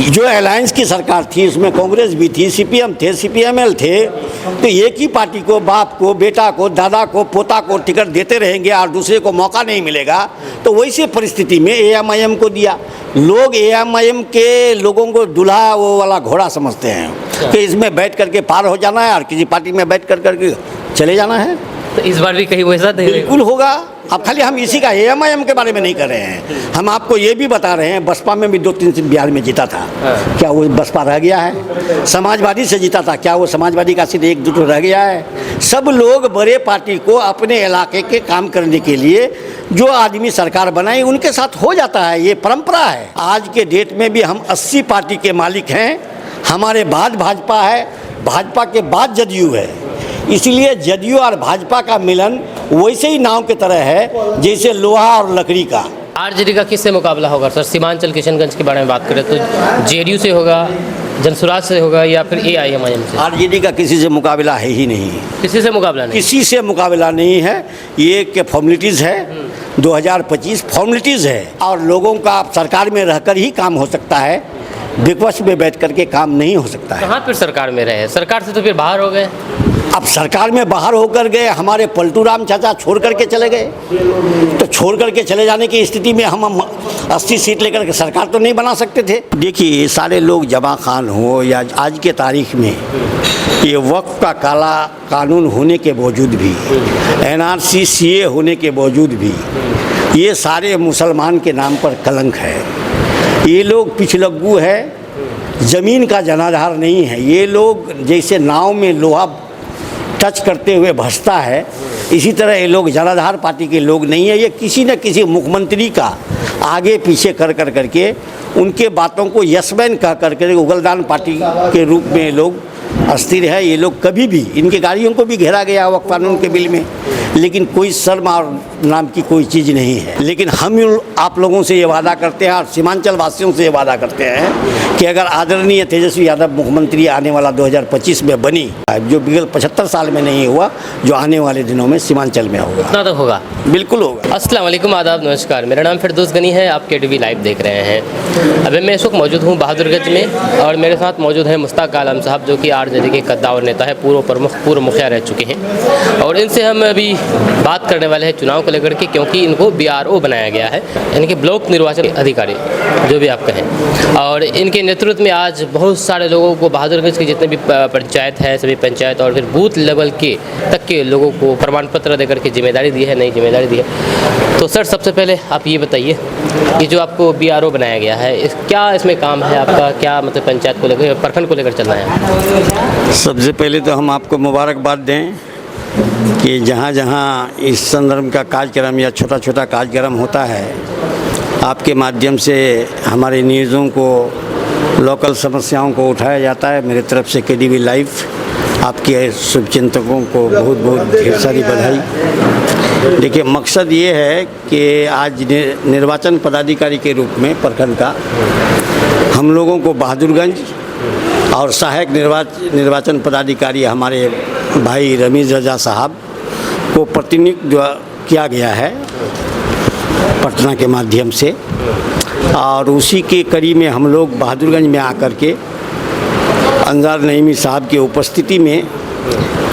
जो अलायंस की सरकार थी उसमें कांग्रेस भी थी, सीपीएम थे, सीपीएमएल थे, तो एक ही पार्टी को, बाप को, बेटा को, दादा को, पोता को टिकट देते रहेंगे और दूसरे को मौका नहीं मिलेगा। तो वैसी परिस्थिति में एएमआईएम को दिया। लोग एएमआईएम के लोगों को दूल्हा वो वाला घोड़ा समझते हैं कि इसमें बैठ करके पार हो जाना है और किसी पार्टी में बैठ करके चले जाना है। तो इस बार भी कहीं वैसा बिल्कुल होगा। अब खाली हम इसी का एएमआईएम के बारे में नहीं कर रहे हैं, हम आपको ये भी बता रहे हैं बसपा में भी 2-3 सीट बिहार में जीता था, क्या वो बसपा रह गया है? समाजवादी से जीता था, क्या वो समाजवादी का सीट 1-2 रह गया है? सब लोग बड़े पार्टी को अपने इलाके के काम करने के लिए जो आदमी सरकार बनाए उनके साथ हो जाता है, ये परंपरा है। आज के डेट में भी हम 80 पार्टी के मालिक हैं, हमारे बाद भाजपा है, भाजपा के बाद जदयू है। इसलिए जदयू और भाजपा का मिलन वैसे ही नाव की तरह है जैसे लोहा और लकड़ी का। आरजेडी का किससे मुकाबला होगा सर? सीमांचल किशनगंज के बारे में बात करें तो जेडीयू से होगा, जनसुराज से होगा या फिर एआईएमआईएम से? आरजेडी का किसी से मुकाबला है ही नहीं। किसी से मुकाबला नहीं? किसी से मुकाबला नहीं है। ये के फॉर्मेलिटीज़ है, 2025 फॉर्मेलिटीज़ है और लोगों का सरकार में रहकर ही काम हो सकता है, विपक्ष में बैठ करके काम नहीं हो सकता है। कहाँ फिर सरकार में रहे? सरकार से तो फिर बाहर हो गए। अब सरकार में बाहर होकर गए, हमारे पलटू राम चाचा छोड़ करके चले गए, तो छोड़ करके चले जाने की स्थिति में हम 80 सीट लेकर के सरकार तो नहीं बना सकते थे। देखिए ये सारे लोग जमा खान हो या आज के तारीख में ये वक्फ का काला कानून होने के बावजूद भी, एनआरसी सीए होने के बावजूद भी ये सारे मुसलमान के नाम पर कलंक है। ये लोग पिछलग्गू है, ज़मीन का जनाधार नहीं है। ये लोग जैसे नाव में लोहा टच करते हुए भसता है, इसी तरह ये लोग जनाधार पार्टी के लोग नहीं है। ये किसी न किसी मुख्यमंत्री का आगे पीछे कर करके उनके बातों को यशमैन कह करके उगलदान पार्टी के रूप में लोग अस्थिर है। ये लोग कभी भी, इनके गाड़ियों को भी घेरा गया वक्फ कानून के बिल में, लेकिन कोई शर्म और नाम की कोई चीज़ नहीं है। लेकिन हम आप लोगों से ये वादा करते हैं और सीमांचल वासियों से ये वादा करते हैं कि अगर आदरणीय तेजस्वी यादव मुख्यमंत्री आने वाला 2025 में बनी, जो बिगल 75 साल में नहीं हुआ, जो आने वाले दिनों में सीमांचल में होगा, उतना तक होगा, बिल्कुल होगा। अस्सलाम वालेकुम, आदाब, नमस्कार। मेरा नाम फिरदौस गनी है, आप केटीवी लाइव देख रहे हैं। अभी मैं इस वक्त मौजूद हूँ बहादुरगंज में और मेरे साथ मौजूद है मुश्ताक आलम साहब, जो कि आरजेडी के कद्दावर नेता है, पूर्व प्रमुख, पूर्व मुखिया रह चुके हैं। और इनसे हम अभी बात करने वाले हैं चुनाव को लेकर के, क्योंकि इनको बीआरओ बनाया गया है, यानी कि ब्लॉक निर्वाचन अधिकारी जो भी आप कहें। और इनके नेतृत्व में आज बहुत सारे लोगों को, बहादुरगंज के जितने भी पंचायत है, सभी पंचायत और फिर बूथ लेवल के तक के लोगों को प्रमाण पत्र देकर के जिम्मेदारी दी है, नई जिम्मेदारी दी है। तो सर सबसे पहले आप ये बताइए कि जो आपको बीआरओ बनाया गया है, क्या इसमें काम है आपका? क्या मतलब पंचायत को लेकर, प्रखंड को लेकर चलना है? सबसे पहले तो हम आपको मुबारकबाद दें कि जहाँ जहाँ इस संदर्भ का कार्यक्रम या छोटा छोटा कार्यक्रम होता है, आपके माध्यम से हमारे न्यूज़ों को, लोकल समस्याओं को उठाया जाता है। मेरी तरफ से केटीवी लाइव आपके शुभचिंतकों को बहुत बहुत ढेर सारी बधाई। देखिए मकसद ये है कि आज निर्वाचन पदाधिकारी के रूप में प्रखंड का हम लोगों को बहादुरगंज और सहायक निर्वाचन पदाधिकारी हमारे भाई रमीज़ रजा साहब को प्रतिनियुक्त किया गया है पटना के माध्यम से, और उसी के कड़ी में हम लोग बहादुरगंज में आकर के अंजार नईमी साहब की उपस्थिति में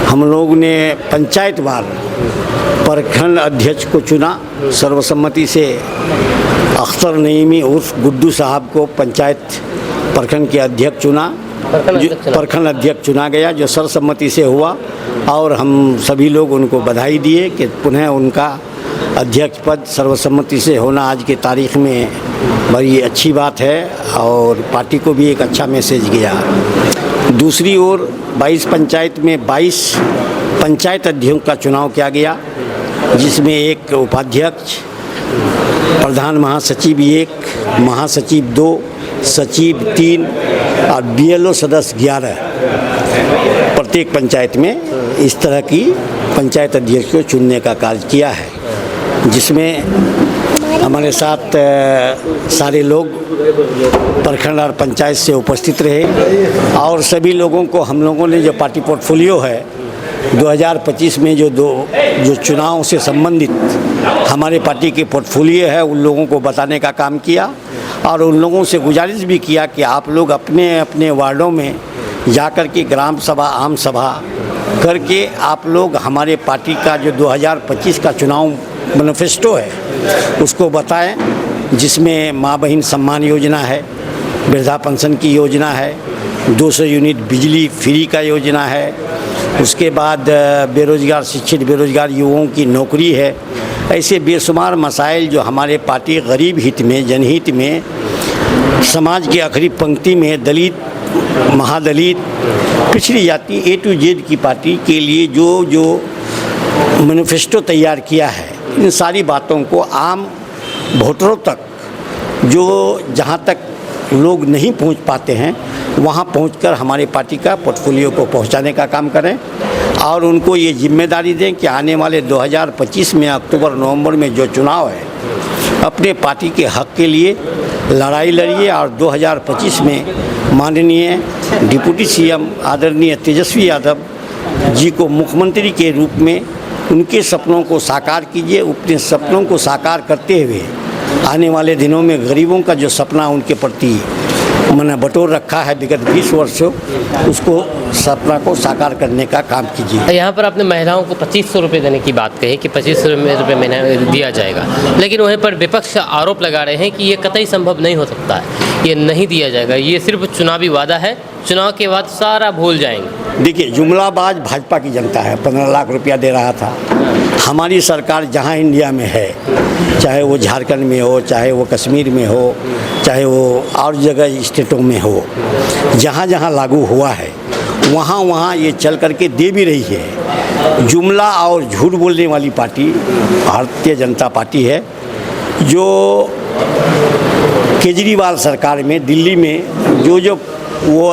हम लोग ने पंचायतवार प्रखंड अध्यक्ष को चुना सर्वसम्मति से। अख्तर नईमी उर्फ गुड्डू साहब को पंचायत प्रखंड के अध्यक्ष चुना, प्रखंड अध्यक्ष चुना गया, जो सर्वसम्मति से हुआ। और हम सभी लोग उनको बधाई दिए कि पुनः उनका अध्यक्ष पद सर्वसम्मति से होना आज की तारीख में बड़ी अच्छी बात है और पार्टी को भी एक अच्छा मैसेज गया। दूसरी ओर 22 पंचायत में 22 पंचायत अध्यक्षों का चुनाव किया गया, जिसमें एक उपाध्यक्ष, प्रधान महासचिव 1, महासचिव 2, सचिव 3 और बीएलओ सदस्य 11 प्रत्येक पंचायत में इस तरह की पंचायत अध्यक्ष को चुनने का कार्य किया है, जिसमें हमारे साथ सारे लोग प्रखंड और पंचायत से उपस्थित रहे। और सभी लोगों को हम लोगों ने जो पार्टी पोर्टफोलियो है 2025 में जो चुनाव से संबंधित हमारे पार्टी के पोर्टफोलियो है, उन लोगों को बताने का काम किया। और उन लोगों से गुजारिश भी किया कि आप लोग अपने अपने वार्डों में जाकर के ग्राम सभा, आम सभा करके आप लोग हमारे पार्टी का जो 2025 का चुनाव मैनिफेस्टो है उसको बताएं, जिसमें माँ बहन सम्मान योजना है, वृद्धा पेंशन की योजना है, 200 यूनिट बिजली फ्री का योजना है, उसके बाद बेरोजगार शिक्षित बेरोजगार युवाओं की नौकरी है। ऐसे बेशुमार मसाइल जो हमारे पार्टी गरीब हित में, जनहित में, समाज की आखिरी पंक्ति में दलित, महादलित, पिछड़ी जाति A to Z की पार्टी के लिए जो मैनिफेस्टो तैयार किया है, इन सारी बातों को आम वोटरों तक, जो जहाँ तक लोग नहीं पहुँच पाते हैं वहाँ पहुँचकर हमारे पार्टी का पोर्टफोलियो को पहुँचाने का काम करें और उनको ये जिम्मेदारी दें कि आने वाले 2025 में अक्टूबर नवंबर में जो चुनाव है अपने पार्टी के हक के लिए लड़ाई लड़िए और 2025 में माननीय डिप्टी सीएम आदरणीय तेजस्वी यादव जी को मुख्यमंत्री के रूप में उनके सपनों को साकार कीजिए। अपने सपनों को साकार करते हुए आने वाले दिनों में गरीबों का जो सपना उनके प्रति मैंने बटोर रखा है विगत 20 वर्षों, उसको सपना को साकार करने का काम कीजिए। यहाँ पर आपने महिलाओं को 2500 रुपये देने की बात कही कि 2500 रुपये महीने दिया जाएगा, लेकिन वहीं पर विपक्ष आरोप लगा रहे हैं कि ये कतई संभव नहीं हो सकता है, ये नहीं दिया जाएगा, ये सिर्फ चुनावी वादा है, चुनाव के बाद सारा भूल जाएंगे। देखिए, जुमलाबाज भाजपा की जनता है। 15 लाख रुपया दे रहा था। हमारी सरकार जहाँ इंडिया में है, चाहे वो झारखंड में हो, चाहे वो कश्मीर में हो, चाहे वो और जगह स्टेटों में हो, जहाँ जहाँ लागू हुआ है वहाँ वहाँ ये चल करके दे भी रही है। जुमला और झूठ बोलने वाली पार्टी भारतीय जनता पार्टी है, जो केजरीवाल सरकार में दिल्ली में जो वो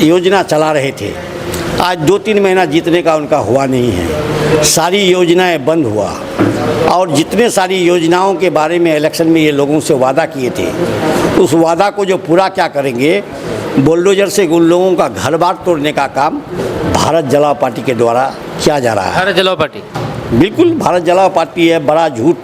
योजना चला रहे थे, आज 2-3 महीना जीतने का उनका हुआ नहीं है। सारी योजनाएं बंद हुआ और जितने सारी योजनाओं के बारे में इलेक्शन में ये लोगों से वादा किए थे, उस वादा को जो पूरा क्या करेंगे, बुलडोजर से उन लोगों का घर बार तोड़ने का काम भारत जलाओ पार्टी के द्वारा किया जा रहा है। भारत जलाओ पार्टी, बिल्कुल भारत जलाओ पार्टी है, बड़ा झूठ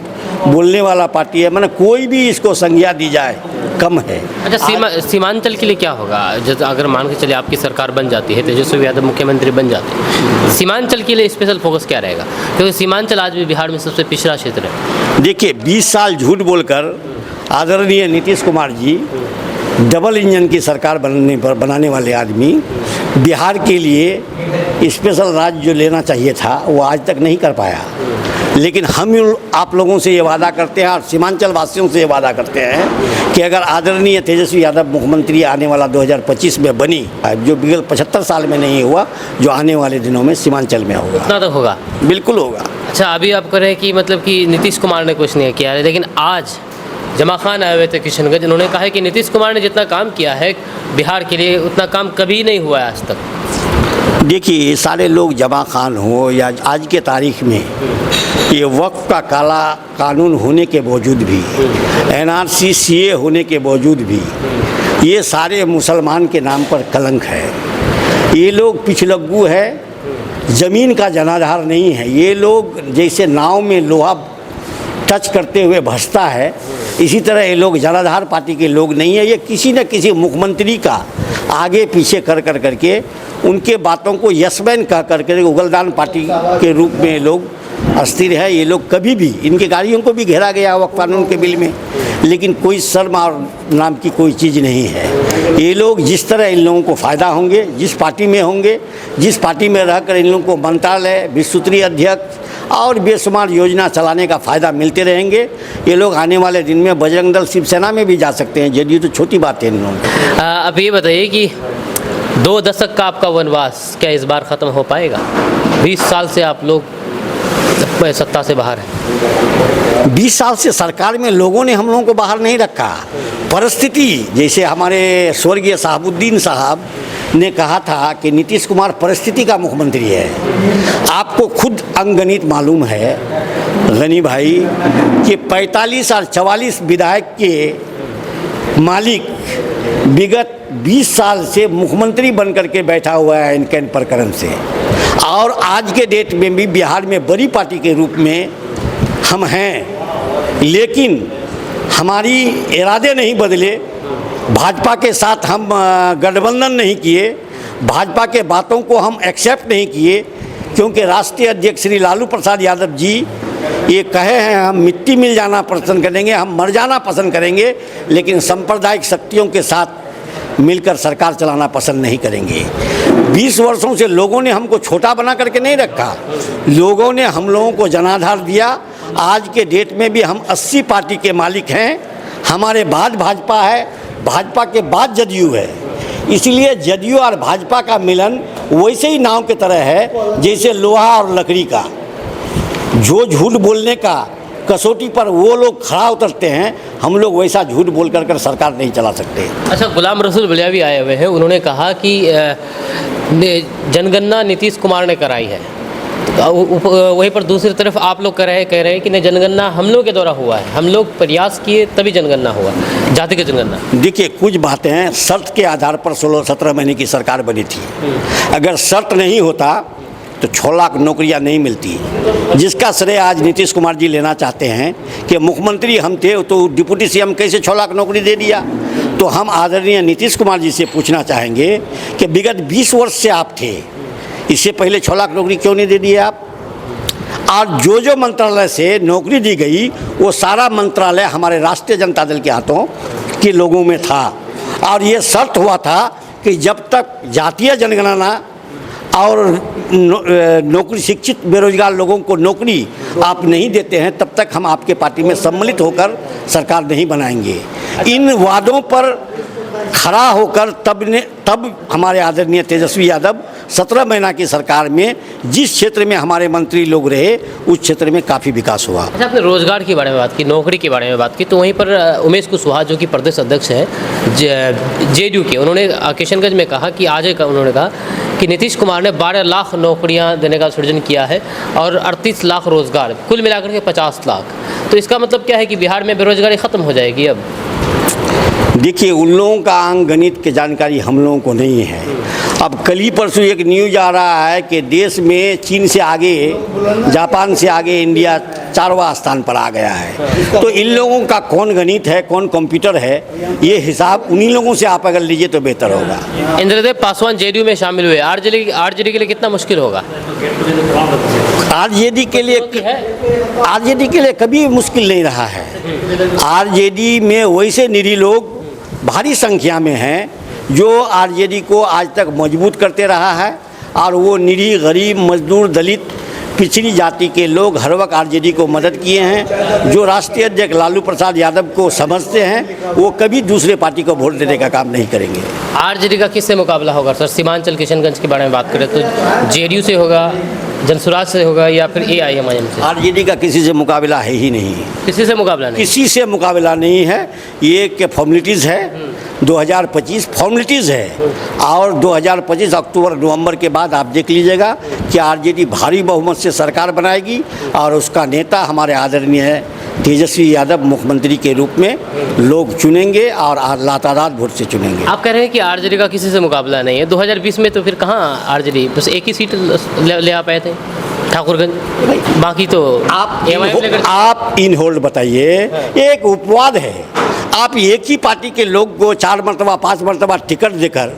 बोलने वाला पार्टी है। मैंने कोई भी इसको संज्ञा दी जाए कम है। अच्छा, सीमांचल के लिए क्या होगा? जैसे अगर मान के चलिए आपकी सरकार बन जाती है, तेजस्वी यादव मुख्यमंत्री बन जाते हैं, सीमांचल के लिए स्पेशल फोकस क्या रहेगा? क्योंकि सीमांचल आज भी बिहार में सबसे पिछड़ा क्षेत्र है। देखिए, 20 साल झूठ बोलकर आदरणीय नीतीश कुमार जी डबल इंजन की सरकार बनाने वाले आदमी बिहार के लिए स्पेशल राज्य जो लेना चाहिए था वो आज तक नहीं कर पाया। लेकिन हम आप लोगों से ये वादा करते हैं और सीमांचल वासियों से ये वादा करते हैं कि अगर आदरणीय तेजस्वी यादव मुख्यमंत्री आने वाला 2025 में बनी, जो विगत 75 साल में नहीं हुआ, जो आने वाले दिनों में सीमांचल में होगा। उतना तक होगा? बिल्कुल होगा। अच्छा, अभी आप कह रहे हैं कि मतलब कि नीतीश कुमार ने कुछ नहीं किया है, लेकिन आज जमा खान आए हुए थे किशनगंज, उन्होंने कहा है कि नीतीश कुमार ने जितना काम किया है बिहार के लिए उतना काम कभी नहीं हुआ है आज तक। देखिए, ये सारे लोग जमा खान हो या आज के तारीख में ये वक्फ का काला कानून होने के बावजूद भी, NRC CA होने के बावजूद भी, ये सारे मुसलमान के नाम पर कलंक है। ये लोग पिछलग्गू है, ज़मीन का जनाधार नहीं है। ये लोग जैसे नाव में लोहा टच करते हुए भसता है, इसी तरह ये लोग जनाधार पार्टी के लोग नहीं है। ये किसी न किसी मुख्यमंत्री का आगे पीछे कर करके उनके बातों को यशमैन कह करके उगलदान पार्टी के रूप में लोग अस्थिर है। ये लोग कभी भी, इनके गाड़ियों को भी घेरा गया वक्फ कानून के बिल में, लेकिन कोई शर्म और नाम की कोई चीज़ नहीं है। ये लोग जिस तरह इन लोगों को फ़ायदा होंगे, जिस पार्टी में होंगे, जिस पार्टी में रहकर इन लोगों को मंत्रालय, विश्वसूत्री अध्यक्ष और बेशुमार योजना चलाने का फ़ायदा मिलते रहेंगे। ये लोग आने वाले दिन में बजरंग दल शिवसेना में भी जा सकते हैं। जदयू तो छोटी बात है इन लोगों। अब ये बताइए कि 2 दशक का आपका वनवास क्या इस बार ख़त्म हो पाएगा? 20 साल से आप लोग सत्ता से बाहर है। 20 साल से सरकार में लोगों ने हम लोगों को बाहर नहीं रखा। परिस्थिति, जैसे हमारे स्वर्गीय शहाबुद्दीन साहब ने कहा था कि नीतीश कुमार परिस्थिति का मुख्यमंत्री है। आपको खुद अंकगणित मालूम है गनी भाई कि 45 और 44 विधायक के मालिक विगत 20 साल से मुख्यमंत्री बन करके बैठा हुआ है इनके प्रकरण से। और आज के डेट में भी बिहार में बड़ी पार्टी के रूप में हम हैं, लेकिन हमारी इरादे नहीं बदले, भाजपा के साथ हम गठबंधन नहीं किए, भाजपा के बातों को हम एक्सेप्ट नहीं किए, क्योंकि राष्ट्रीय अध्यक्ष श्री लालू प्रसाद यादव जी ये कहे हैं हम मिट्टी मिल जाना पसंद करेंगे, हम मर जाना पसंद करेंगे, लेकिन सांप्रदायिक शक्तियों के साथ मिलकर सरकार चलाना पसंद नहीं करेंगे। 20 वर्षों से लोगों ने हमको छोटा बना करके नहीं रखा, लोगों ने हम लोगों को जनाधार दिया। आज के डेट में भी हम 80 पार्टी के मालिक हैं, हमारे बाद भाजपा है, भाजपा के बाद जदयू है। इसलिए जदयू और भाजपा का मिलन वैसे ही नाव की तरह है जैसे लोहा और लकड़ी का। जो झूठ बोलने का कसौटी पर वो लोग खड़ा उतरते हैं, हम लोग वैसा झूठ बोल कर सरकार नहीं चला सकते। अच्छा, गुलाम रसूल बलियावी आए हुए हैं, उन्होंने कहा कि जनगणना नीतीश कुमार ने कराई है, वहीं पर दूसरी तरफ आप लोग कह रहे हैं कि नहीं, जनगणना हम लोग के द्वारा हुआ है, हम लोग प्रयास किए तभी जनगणना हुआ, जाति की जनगणना। देखिए, कुछ बातें शर्त के आधार पर 16-17 महीने की सरकार बनी थी। अगर शर्त नहीं होता तो 6 लाख नौकरियां नहीं मिलती, जिसका श्रेय आज नीतीश कुमार जी लेना चाहते हैं कि मुख्यमंत्री हम थे तो डिप्टी सीएम कैसे 6 लाख नौकरी दे दिया। तो हम आदरणीय नीतीश कुमार जी से पूछना चाहेंगे कि विगत 20 वर्ष से आप थे, इससे पहले 6 लाख नौकरी क्यों नहीं दे दिए आप? और जो मंत्रालय से नौकरी दी गई वो सारा मंत्रालय हमारे राष्ट्रीय जनता दल के हाथों के लोगों में था, और ये शर्त हुआ था कि जब तक जातीय जनगणना और नौकरी, शिक्षित बेरोजगार लोगों को नौकरी आप नहीं देते हैं तब तक हम आपके पार्टी में सम्मिलित होकर सरकार नहीं बनाएंगे। इन वादों पर खड़ा होकर तब हमारे आदरणीय तेजस्वी यादव 17 महीना की सरकार में जिस क्षेत्र में हमारे मंत्री लोग रहे उस क्षेत्र में काफ़ी विकास हुआ। अच्छा, आपने रोजगार के बारे में बात की, नौकरी के बारे में बात की, तो वहीं पर उमेश कुशवाहा जो कि प्रदेश अध्यक्ष हैं जेडीयू के, उन्होंने किशनगंज में कहा कि उन्होंने कहा कि नीतीश कुमार ने 12 लाख नौकरियां देने का सृजन किया है और 38 लाख रोजगार, कुल मिलाकर के 50 लाख। तो इसका मतलब क्या है कि बिहार में बेरोजगारी ख़त्म हो जाएगी अब? देखिए, उन लोगों का अंक गणित की जानकारी हम लोगों को नहीं है। अब कल ही परसों एक न्यूज आ रहा है कि देश में चीन से आगे, जापान से आगे इंडिया 4वां स्थान पर आ गया है। तो इन लोगों का कौन गणित है, कौन कंप्यूटर है, ये हिसाब उन्हीं लोगों से आप अगर लीजिए तो बेहतर होगा। इंद्रदेव पासवान जेडीयू में शामिल हुए, आरजेडी के लिए कितना मुश्किल होगा? आरजेडी के लिए कभी मुश्किल नहीं रहा है। आरजेडी में वैसे निरीह लोग भारी संख्या में हैं जो आरजेडी को आज तक मजबूत करते रहा है, और वो निरीह, गरीब, मजदूर, दलित, पिछड़ी जाति के लोग हर वक्त आरजेडी को मदद किए हैं। जो राष्ट्रीय अध्यक्ष लालू प्रसाद यादव को समझते हैं वो कभी दूसरे पार्टी को वोट देने का काम नहीं करेंगे। आरजेडी का किससे मुकाबला होगा सर? सीमांचल किशनगंज के बारे में बात करें तो जेडीयू से होगा, जनसुराज से होगा, या फिर एआईएमआईएम से? आरजेडी का किसी से मुकाबला है ही नहीं। किसी से मुकाबला नहीं? किसी से मुकाबला नहीं है। ये कि फॉर्मेलिटीज़ है, 2025 फॉर्मेलिटीज़ है, और 2025 अक्टूबर-नवंबर के बाद आप देख लीजिएगा कि आरजेडी भारी बहुमत से सरकार बनाएगी और उसका नेता हमारे आदरणीय तेजस्वी यादव मुख्यमंत्री के रूप में लोग चुनेंगे और लातादाद वोट से चुनेंगे। आप कह रहे हैं कि आरजेडी का किसी से मुकाबला नहीं है। 2020 में तो फिर कहाँ आरजेडी बस एक ही सीट ले आ पाए थे, ठाकुरगंज, बाकी तो आप इन होल्ड बताइए। एक उपवाद है, आप एक ही पार्टी के लोग को 4 मरतबा 5 मरतबा टिकट देकर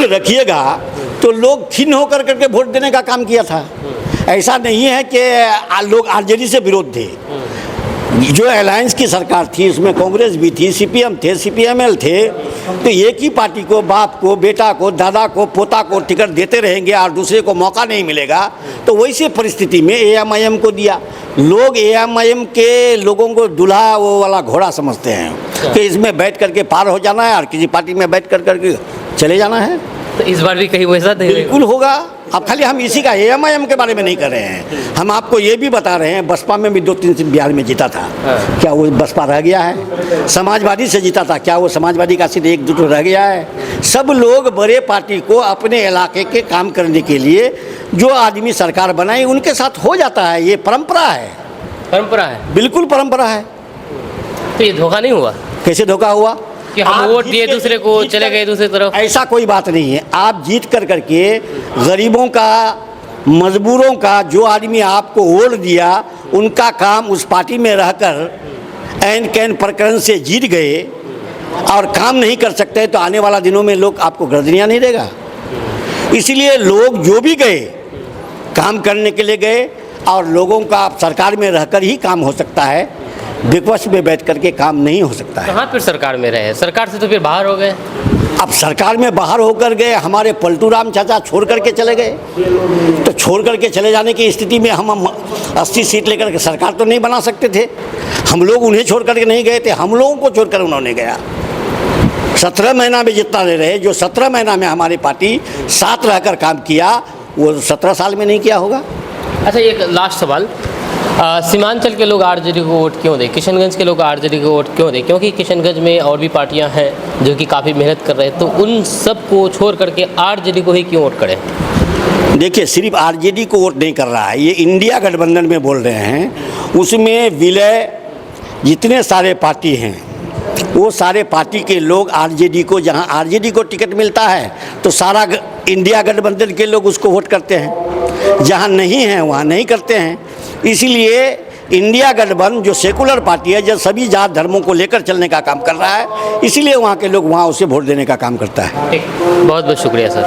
रखिएगा तो लोग खिन्न होकर करके वोट देने का काम किया था। ऐसा नहीं है कि लोग आरजेडी से विरोध थे। जो अलायंस की सरकार थी उसमें कांग्रेस भी थी, सीपीएम थे, सीपीएमएल थे, तो एक ही पार्टी को, बाप को, बेटा को, दादा को, पोता को टिकट देते रहेंगे और दूसरे को मौका नहीं मिलेगा। तो वैसी परिस्थिति में एएमआईएम को दिया। लोग एएमआईएम के लोगों को दूल्हा वो वाला घोड़ा समझते हैं कि इसमें बैठ करके पार हो जाना है और किसी पार्टी में बैठ करके चले जाना है। तो इस बार भी कहीं वैसा बिल्कुल होगा। अब खाली हम इसी का एएमआईएम के बारे में नहीं कर रहे हैं, हम आपको ये भी बता रहे हैं बसपा में भी 2-3 सीट बिहार में जीता था, क्या वो बसपा रह गया है? समाजवादी से जीता था, क्या वो समाजवादी का सीट 1-2 रह गया है? सब लोग बड़े पार्टी को अपने इलाके के काम करने के लिए जो आदमी सरकार बनाए उनके साथ हो जाता है। ये परंपरा है। परंपरा है, बिल्कुल परंपरा है। तो ये धोखा नहीं हुआ? कैसे धोखा हुआ कि हम वोट दिए दूसरे को, चले गए दूसरी तरफ? ऐसा कोई बात नहीं है। आप जीत करके गरीबों का, मजबूरों का, जो आदमी आपको वोट दिया उनका काम उस पार्टी में रहकर ऐन कैन प्रकरण से जीत गए और काम नहीं कर सकते तो आने वाला दिनों में लोग आपको गर्दनियाँ नहीं देगा। इसलिए लोग जो भी गए काम करने के लिए गए, और लोगों का सरकार में रहकर ही काम हो सकता है, विपक्ष में बैठ करके काम नहीं हो सकता है। कहाँ फिर सरकार में रहे? सरकार से तो फिर बाहर हो गए। अब सरकार में बाहर होकर गए, हमारे पलटू राम चाचा छोड़ करके चले गए, तो छोड़ करके चले जाने की स्थिति में हम 80 सीट लेकर के सरकार तो नहीं बना सकते थे। हम लोग उन्हें छोड़ करके नहीं गए थे, हम लोगों को छोड़कर उन्होंने गया। 17 महीना में जितना ले रहे, जो 17 महीना में हमारी पार्टी साथ रहकर काम किया, वो 17 साल में नहीं किया होगा। अच्छा, एक लास्ट सवाल, सीमांचल के लोग आरजेडी को वोट क्यों दें? किशनगंज के लोग आरजेडी को वोट क्यों दें? क्योंकि किशनगंज में और भी पार्टियां हैं जो कि काफ़ी मेहनत कर रहे हैं, तो उन सब को छोड़ करके आरजेडी को ही क्यों वोट करें? देखिए, सिर्फ आरजेडी को वोट नहीं कर रहा है, ये इंडिया गठबंधन में बोल रहे हैं। उसमें विलय जितने सारे पार्टी हैं, वो सारे पार्टी के लोग आरजेडी को, जहां आरजेडी को टिकट मिलता है तो सारा इंडिया गठबंधन के लोग उसको वोट करते हैं, जहां नहीं है वहां नहीं करते हैं। इसलिए इंडिया गठबंधन जो सेकुलर पार्टी है, जो सभी जात धर्मों को लेकर चलने का काम कर रहा है, इसीलिए वहाँ के लोग वहाँ उसे वोट देने का काम करता है। ठीक, बहुत बहुत शुक्रिया सर।